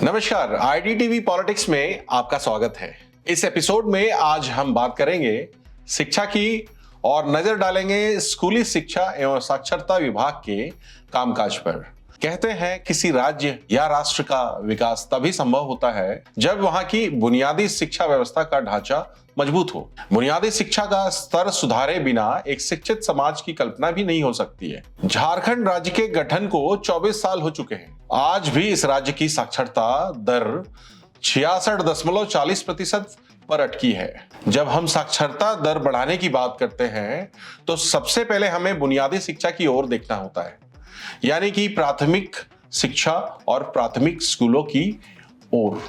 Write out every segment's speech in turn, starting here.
नमस्कार, आईडीटीवी पॉलिटिक्स में आपका स्वागत है। इस एपिसोड में आज हम बात करेंगे शिक्षा की और नजर डालेंगे स्कूली शिक्षा एवं साक्षरता विभाग के कामकाज पर। कहते हैं किसी राज्य या राष्ट्र का विकास तभी संभव होता है जब वहां की बुनियादी शिक्षा व्यवस्था का ढांचा मजबूत हो। बुनियादी शिक्षा का स्तर सुधारे बिना एक शिक्षित समाज की कल्पना भी नहीं हो सकती है। झारखंड राज्य के गठन को 24 साल हो चुके हैं। आज भी इस राज्य की साक्षरता दर 66.40% पर अटकी है। जब हम साक्षरता दर बढ़ाने की बात करते हैं तो सबसे पहले हमें बुनियादी शिक्षा की ओर देखना होता है, यानी कि प्राथमिक शिक्षा और प्राथमिक स्कूलों की ओर।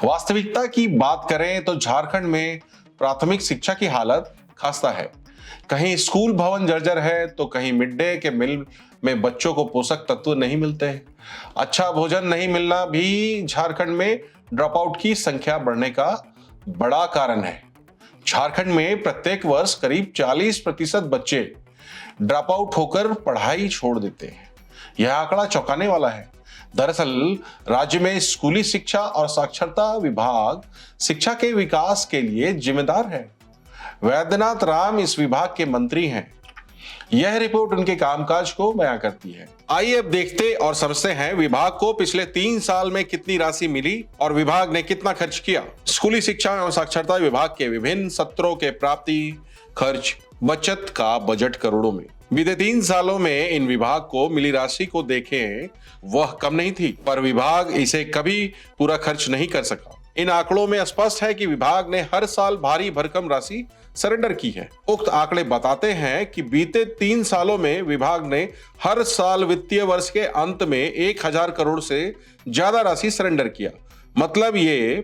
वास्तविकता की बात करें तो झारखंड में प्राथमिक शिक्षा की हालत खस्ता है। कहीं स्कूल भवन जर्जर है तो कहीं मिड डे के मील में बच्चों को पोषक तत्व नहीं मिलते हैं। अच्छा भोजन नहीं मिलना भी झारखंड में ड्रॉप आउट की संख्या बढ़ने का बड़ा कारण है। झारखंड में प्रत्येक वर्ष करीब 40% बच्चे ड्रॉप आउट होकर पढ़ाई छोड़ देते हैं। यह आंकड़ा चौंकाने वाला है। दरअसल राज्य में स्कूली शिक्षा और साक्षरता विभाग शिक्षा के विकास के लिए जिम्मेदार है। वैद्यनाथ राम इस विभाग के मंत्री हैं। यह रिपोर्ट उनके कामकाज को बयां करती है। आइए अब देखते और समझते हैं विभाग को पिछले 3 साल में कितनी राशि मिली और विभाग ने कितना खर्च किया। स्कूली शिक्षा एवं साक्षरता विभाग के विभिन्न सत्रों के प्राप्ति, खर्च, बचत का बजट करोड़ों में। बीते 3 सालों में इन विभाग को मिली राशि को देखें, वह कम नहीं थी, पर विभाग इसे कभी पूरा खर्च नहीं कर सका। इन आंकड़ों में स्पष्ट है कि विभाग ने हर साल भारी भरकम राशि सरेंडर की है। उक्त आंकड़े बताते हैं कि बीते 3 सालों में विभाग ने हर साल वित्तीय वर्ष के अंत में 1000 करोड़ से ज्यादा राशि सरेंडर किया। मतलब ये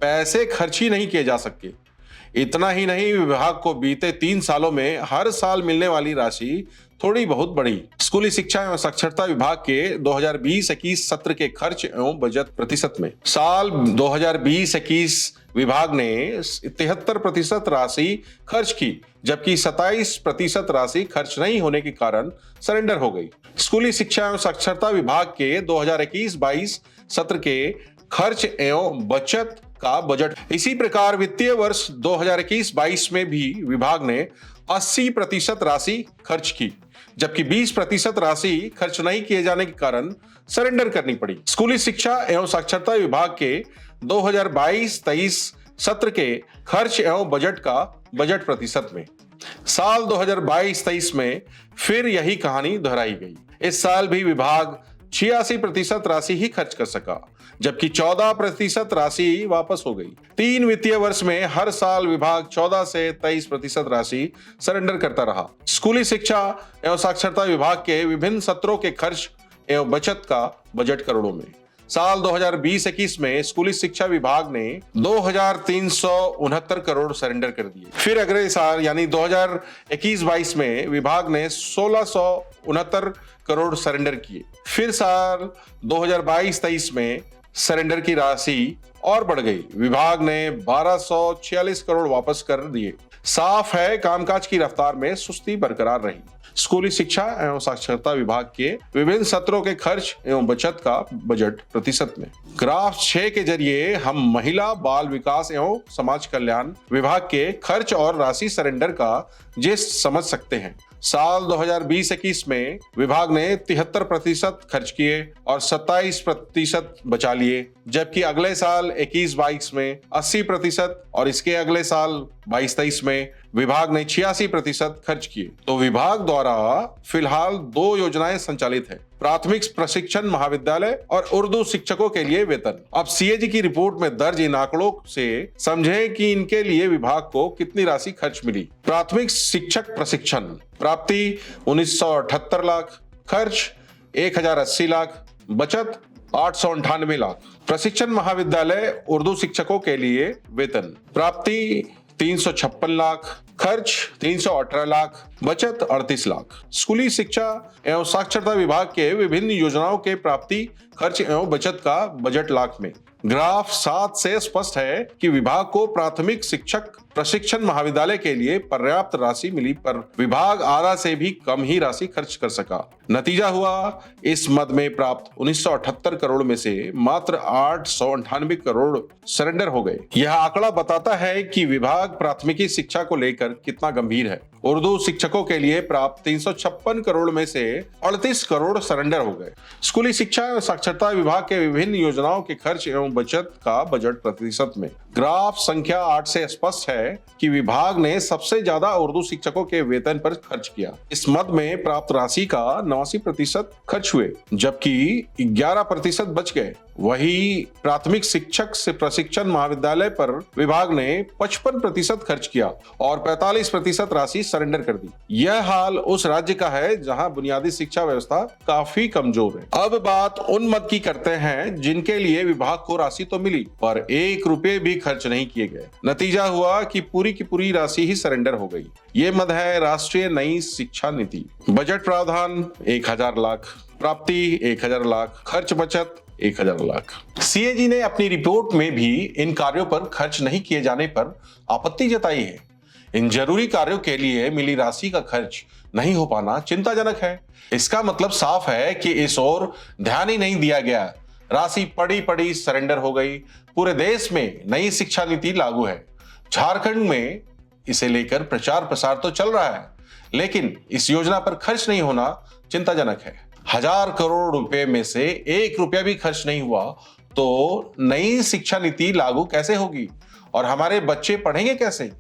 पैसे खर्च ही नहीं किए जा सके। इतना ही नहीं, विभाग को बीते 3 सालों में हर साल मिलने वाली राशि थोड़ी बहुत बढ़ी। स्कूली शिक्षा एवं साक्षरता विभाग के 2020-21 सत्र के खर्च एवं बजट प्रतिशत में साल 2020-21 विभाग ने 73% राशि खर्च की, जबकि 27% राशि खर्च नहीं होने के कारण सरेंडर हो गई। स्कूली शिक्षा एवं साक्षरता विभाग के 2021-22 सत्र के खर्च एवं बचत का बजट। इसी प्रकार वित्तीय वर्ष 2021-22 में भी विभाग ने 80% राशि खर्च की, जबकि 20% राशि खर्च नहीं किए जाने के कारण सरेंडर करनी पड़ी। स्कूली शिक्षा एवं साक्षरता विभाग के 2022-23 सत्र के खर्च एवं बजट का बजट प्रतिशत में साल 2022-23 में फिर यही कहानी दोहराई गई। इस साल भी विभाग 86% राशि ही खर्च कर सका, जबकि 14% राशि वापस हो गई। 3 वित्तीय वर्ष में हर साल विभाग 14 से 23% राशि सरेंडर करता रहा। स्कूली शिक्षा एवं साक्षरता विभाग के विभिन्न सत्रों के खर्च एवं बचत का बजट करोड़ों में। साल 2020-21 में स्कूली शिक्षा विभाग ने 2369 करोड़ सरेंडर कर दिए। फिर अगले साल यानी 2021-22 में विभाग ने 1669 करोड़ सरेंडर किए। फिर साल 2022-23 में सरेंडर की राशि और बढ़ गई। विभाग ने 1246 करोड़ वापस कर दिए। साफ है कामकाज की रफ्तार में सुस्ती बरकरार रही। स्कूली शिक्षा एवं साक्षरता विभाग के विभिन्न सत्रों के खर्च एवं बचत का बजट प्रतिशत में। ग्राफ 6 के जरिए हम महिला, बाल विकास एवं समाज कल्याण विभाग के खर्च और राशि सरेंडर का जिस्ट समझ सकते हैं। साल 2020-21 में विभाग ने 73% खर्च किए और 27% बचा लिए, जबकि अगले साल 21-22 में 80% और इसके अगले साल 22-23 में विभाग ने 86% खर्च किए। तो विभाग द्वारा फिलहाल 2 योजनाएं संचालित है, प्राथमिक प्रशिक्षण महाविद्यालय और उर्दू शिक्षकों के लिए वेतन। अब सीएजी की रिपोर्ट में दर्ज इन आंकड़ों से समझें कि इनके लिए विभाग को कितनी राशि खर्च मिली। प्राथमिक शिक्षक प्रशिक्षण प्राप्ति 1978 लाख, खर्च 1080 लाख, बचत 898 लाख। प्रशिक्षण महाविद्यालय उर्दू शिक्षकों के लिए वेतन प्राप्ति 356 लाख, खर्च 318 लाख, बचत 38 लाख। स्कूली शिक्षा एवं साक्षरता विभाग के विभिन्न योजनाओं के प्राप्ति, खर्च एवं बचत का बजट लाख में। ग्राफ 7 से स्पष्ट है कि विभाग को प्राथमिक शिक्षक प्रशिक्षण महाविद्यालय के लिए पर्याप्त राशि मिली, पर विभाग आधा से भी कम ही राशि खर्च कर सका। नतीजा हुआ, इस मद में प्राप्त 1978 करोड़ में से मात्र 898 करोड़ सरेंडर हो गए। यह आंकड़ा बताता है कि विभाग प्राथमिकी शिक्षा को लेकर कितना गंभीर है। उर्दू शिक्षकों के लिए प्राप्त 356 करोड़ में से 38 करोड़ सरेंडर हो गए। स्कूली शिक्षा एवं साक्षरता विभाग के विभिन्न योजनाओं के खर्च एवं बचत का बजट प्रतिशत में ग्राफ संख्या 8 से स्पष्ट है कि विभाग ने सबसे ज्यादा उर्दू शिक्षकों के वेतन पर खर्च किया। इस मद में प्राप्त राशि का 89% खर्च हुए, जबकि 11% बच गए। वही प्राथमिक शिक्षक से प्रशिक्षण महाविद्यालय पर विभाग ने 55% खर्च किया और 45% राशि सरेंडर कर दी। यह हाल उस राज्य का है जहां बुनियादी शिक्षा व्यवस्था काफी कमजोर है। अब बात उन मद की करते हैं जिनके लिए विभाग को राशि तो मिली, पर 1 रुपए भी खर्च नहीं किए गए। नतीजा हुआ कि पूरी की पूरी राशि ही सरेंडर हो गई। ये मद है राष्ट्रीय नई शिक्षा नीति। बजट प्रावधान 1000 लाख, प्राप्ति 1000 लाख, खर्च बचत 1000 लाख। सीएजी ने अपनी रिपोर्ट में भी इन कार्यों पर खर्च नहीं किए जाने पर आपत्ति जताई है। इन जरूरी कार्यों के लिए मिली राशि का खर्च नहीं हो पाना चिंताजनक है। इसका मतलब साफ है कि इस ओर ध्यान ही नहीं दिया गया। राशि पड़ी पड़ी सरेंडर हो गई। पूरे देश में नई शिक्षा नीति लागू है। झारखंड में इसे लेकर प्रचार प्रसार तो चल रहा है, लेकिन इस योजना पर खर्च नहीं होना चिंताजनक है। 1000 करोड़ रुपए में से 1 रुपया भी खर्च नहीं हुआ तो नई शिक्षा नीति लागू कैसे होगी और हमारे बच्चे पढ़ेंगे कैसे?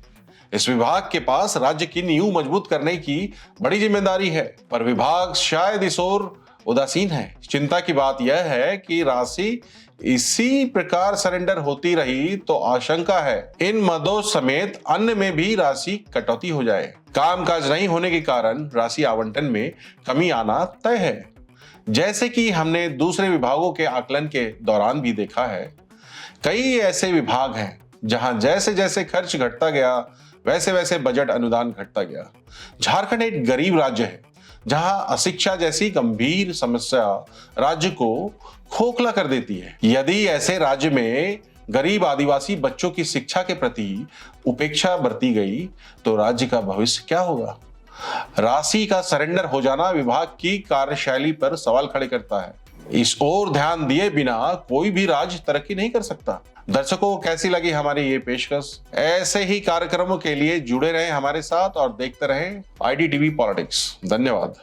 इस विभाग के पास राज्य की नींव मजबूत करने की बड़ी जिम्मेदारी है, पर विभाग शायद इस ओर उदासीन है। चिंता की बात यह है कि राशि इसी प्रकार सरेंडर होती रही तो आशंका है इन मदों समेत अन्य में भी राशि कटौती हो जाए। कामकाज नहीं होने के कारण राशि आवंटन में कमी आना तय है। जैसे कि हमने दूसरे विभागों के आकलन के दौरान भी देखा है, कई ऐसे विभाग हैं जहां जैसे जैसे खर्च घटता गया वैसे वैसे बजट अनुदान घटता गया। झारखंड एक गरीब राज्य है जहां अशिक्षा जैसी गंभीर समस्या राज्य को खोखला कर देती है। यदि ऐसे राज्य में गरीब आदिवासी बच्चों की शिक्षा के प्रति उपेक्षा बरती गई तो राज्य का भविष्य क्या होगा? राशि का सरेंडर हो जाना विभाग की कार्यशैली पर सवाल खड़े करता है। इस ओर ध्यान दिए बिना कोई भी राज्य तरक्की नहीं कर सकता। दर्शकों को कैसी लगी हमारी ये पेशकश? ऐसे ही कार्यक्रमों के लिए जुड़े रहें हमारे साथ और देखते रहें IDTV पॉलिटिक्स। धन्यवाद।